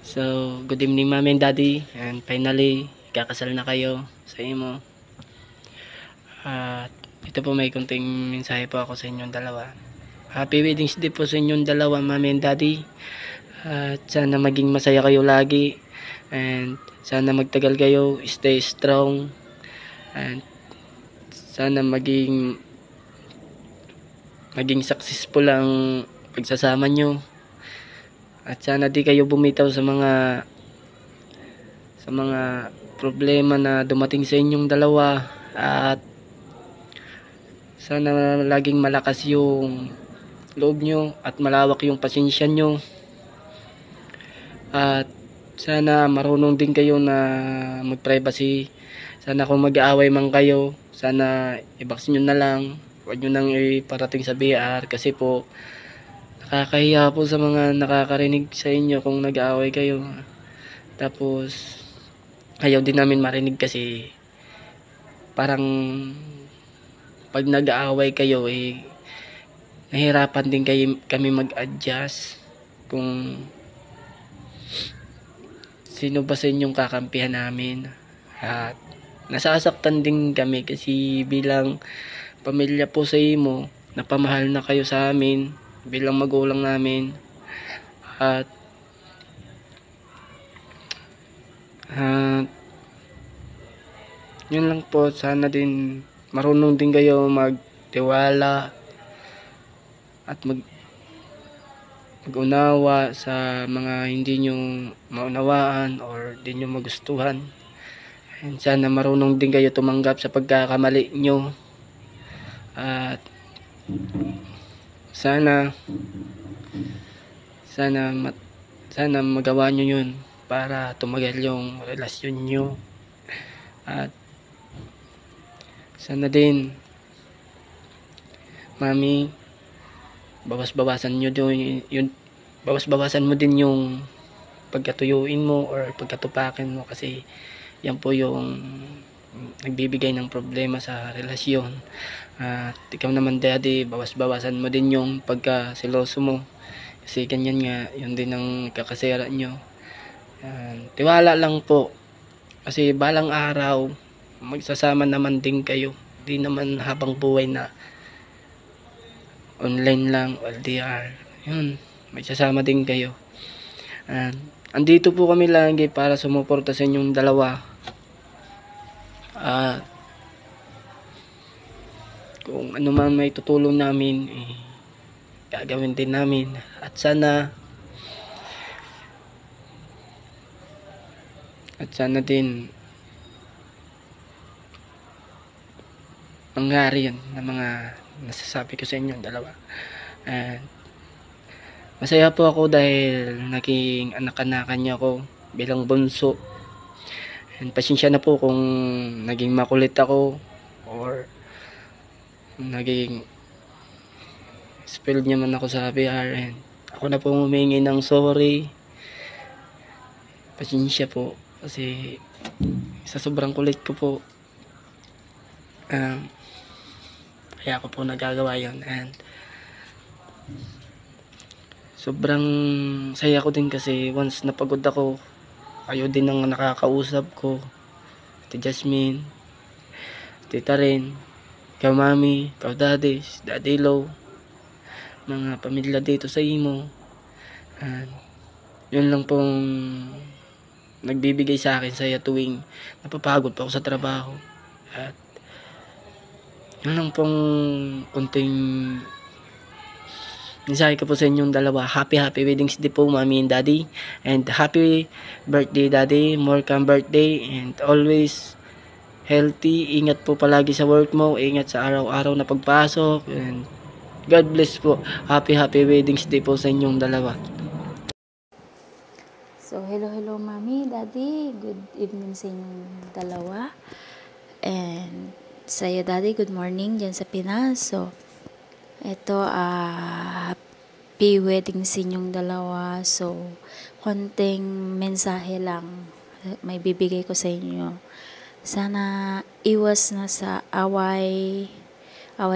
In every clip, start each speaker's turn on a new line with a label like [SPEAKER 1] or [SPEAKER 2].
[SPEAKER 1] So, good evening Mommy and Daddy. And finally, kakasal na kayo sa imo. At ito po may kunting mensahe po ako sa inyong dalawa. Happy wedding day po sa inyong dalawa, Mommy and Daddy. At sana maging masaya kayo lagi. And sana magtagal kayo, stay strong. And sana maging successful ang pagsasama nyo. At sana di kayo bumitaw sa mga problema na dumating sa inyong dalawa. At sana laging malakas yung loob nyo at malawak yung pasensya nyo. At sana marunong din kayo na mag-privacy. Sana kung mag-aaway man kayo, sana i-box nyo na lang. Huwag nyo nang iparating sa BR kasi po nakakahiya po sa mga nakakarinig sa inyo kung nag-aaway kayo. Tapos ayaw din namin marinig kasi parang pag nag-aaway kayo nahirapan din kami mag-adjust kung sino ba sa inyong kakampihan namin. At nasasaktan din kami kasi bilang pamilya po sa imo, napamahal na kayo sa amin bilang magulang namin. At yun lang po, sana din marunong din kayo magtiwala at mag-unawa sa mga hindi nyo maunawaan or di nyo magustuhan. And sana marunong din kayo tumanggap sa pagkakamali nyo. At sana magawa nyo yun para tumagal yung relasyon nyo. At sana din, Mami, bawas-bawasan mo din yung pagkatuyuin mo or pagkatupakin mo kasi yan po yung nagbibigay ng problema sa relasyon. At ikaw naman Daddy, bawas-bawasan mo din yung pagkasiloso mo kasi ganyan nga, yun din ang kakasira nyo. Tiwala lang po kasi balang araw magsasama naman din kayo, di naman habang buhay na online lang, LDR, yun, magsasama din kayo. Andito po kami lagi para sumuporta sa inyong dalawa. Kung ano man may tutulong namin, gagawin din namin. At sana din mangyari yan na mga nasasabi ko sa inyo dalawa. Masaya po ako dahil naging anak-anakan niya ako bilang bunso. And pasensya na po kung naging makulit ako or naging spilled niya man ako sa BR. And ako na po humingi ng sorry. Pasensya po kasi sa sobrang kulit ko po kaya ako po nagagawa yun. And sobrang saya ko din kasi once napagod ako, kayo din ang nakakausap ko. Ate Jasmine, Tita Ren, ikaw Mami, ikaw Daddy, Daddy Low, mga pamilya dito sa imo. Yun lang pong nagbibigay sa akin saya tuwing napapagod pa ako sa trabaho. At yun lang pong kunting mensahe ko po sa inyong dalawa. Happy wedding day po Mommy and Daddy. And happy birthday Daddy, more come birthday. And always healthy. Ingat po palagi sa work mo. Ingat sa araw-araw na pagpasok. And God bless po. Happy wedding day po sa inyong dalawa.
[SPEAKER 2] So, hello Mami, Daddy. Good evening sa inyong dalawa. And sa'yo Daddy, good morning dyan sa Pinas. So, ito, happy wedding sa inyong dalawa. So, konting mensahe lang may bibigay ko sa inyo. Sana iwas na sa away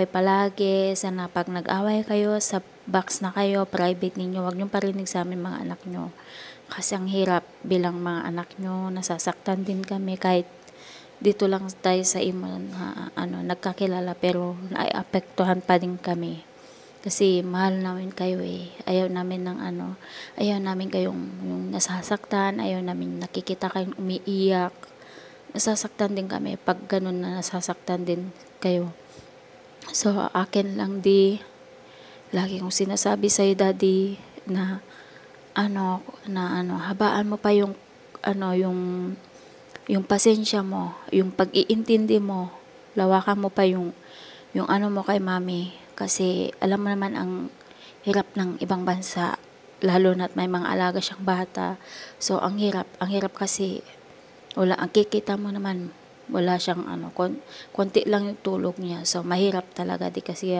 [SPEAKER 2] palagi. Sana pag nag-away kayo, sa box na kayo, private ninyo, huwag nyo parinig sa amin mga anak nyo. Kasi ang hirap bilang mga anak nyo, nasasaktan din kami kahit dito lang tayo sa imo na nagkakilala, pero naiapektuhan pa din kami. Kasi mahal namin kayo eh. Ayaw namin kayong yung nasasaktan, ayaw namin nakikita kayong umiiyak. Nasasaktan din kami pag ganun na nasasaktan din kayo. So, akin lang lagi kong sinasabi sa'yo, Daddy, na habaan mo pa yung, yung pasensya mo, yung pag-iintindi mo, lawakan mo pa yung mo kay Mami. Kasi, alam mo naman ang hirap ng ibang bansa, lalo na't may mga alaga siyang bata. So, ang hirap kasi, ang kikita mo naman, wala siyang konti lang yung tulog niya. So, mahirap talaga kasi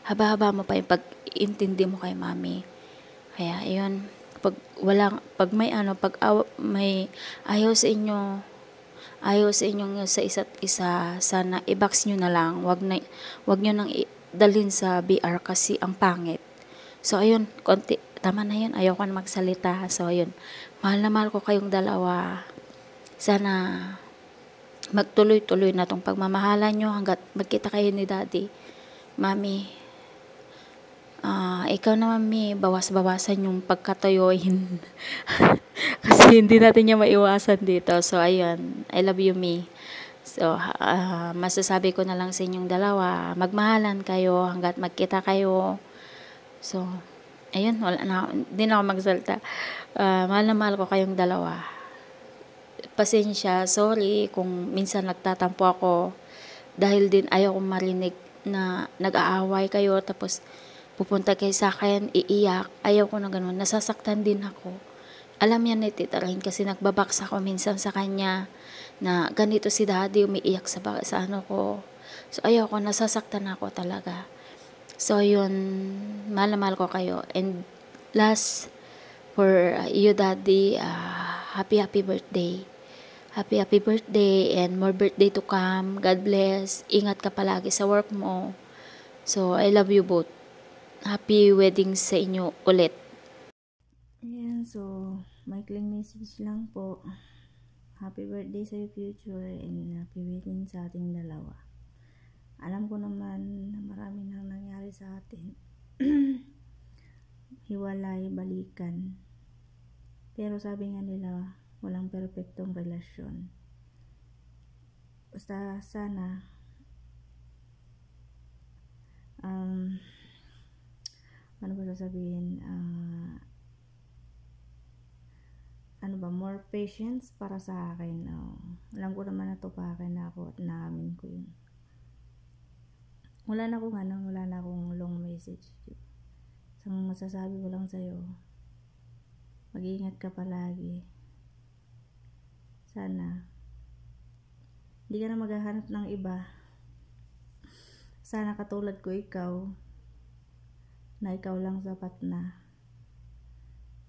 [SPEAKER 2] haba-haba mo pa yung pag-intindi mo kay Mami. Kaya, yun, pag may ayaw sa inyo, sa isa't isa, sana i-box nyo na lang. Wag nyo nang dalhin sa BR kasi ang pangit. So, ayun, tama na yun. Ayaw ko na magsalita. So, ayun, mahal na mahal ko kayong dalawa. Sana magtuloy-tuloy na tong pagmamahalan nyo hanggat magkita kayo ni Daddy. Mami, ikaw naman, Mi, bawas-bawasan yung pagkatayoin. Kasi hindi natin niya maiwasan dito. So, ayun, I love you, Mi. So, masasabi ko na lang sa inyong dalawa, magmahalan kayo hanggat magkita kayo. So, ayun, hindi na ako magsalita. Mahal na mahal ko kayong dalawa. Pasensya, sorry kung minsan nagtatampo ako dahil din ayaw kong marinig na nag-aaway kayo tapos pupunta kayo sa akin, iiyak. Ayaw ko na ganun. Nasasaktan din ako. Alam yan ni Tita Rain kasi nagbabaks ako minsan sa kanya na ganito si Daddy, umiiyak sa ano ko. So, ayaw ko, nasasaktan ako talaga. So, yun, mahal na mahal ko kayo. And last, for you, Daddy, happy birthday. Happy birthday and more birthday to come. God bless. Ingat ka palagi sa work mo. So, I love you both. Happy wedding sa inyo ulit.
[SPEAKER 3] Ayan, so, maikling message lang po. Happy birthday sa future and happy wedding sa ating dalawa. Alam ko naman na marami nang nangyari sa atin. Hiwalay, balikan. Pero sabi nga nila, walang perpektong relasyon. Basta sana ano ba sasabihin, more patience para sa akin. Alam ko naman na to pa akin na ako at naamin ko yun. Wala na akong long message. Ang masasabi ko lang sa'yo, mag-iingat ka palagi. Sana hindi ka na maghahanap ng iba. Sana katulad ko ikaw, na ikaw lang sapat na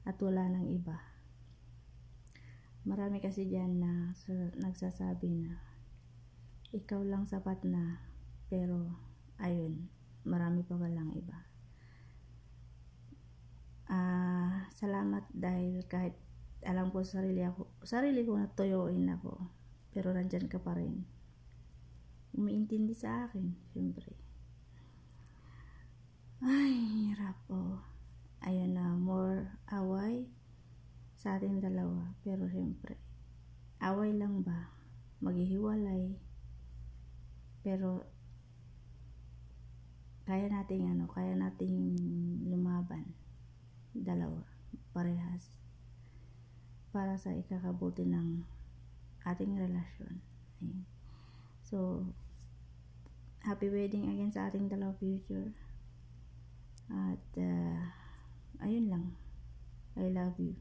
[SPEAKER 3] at wala nang iba. Marami kasi dyan na nagsasabi na ikaw lang sapat na, pero ayun, marami pa walang iba. Salamat dahil kahit alam ko sarili ko na tuyuin ako, pero nandyan ka pa rin. Umiintindi sa akin, syempre. Ay, hirap po. Ayun na, more away sa ating dalawa. Pero syempre, away lang ba? Maghihiwalay. Pero kaya nating lumaban. Dalawa, parehas. Para sa ikakabuti ng ating relasyon. Ayun. So, happy wedding again sa ating dalawa future. At ayun lang. I love you.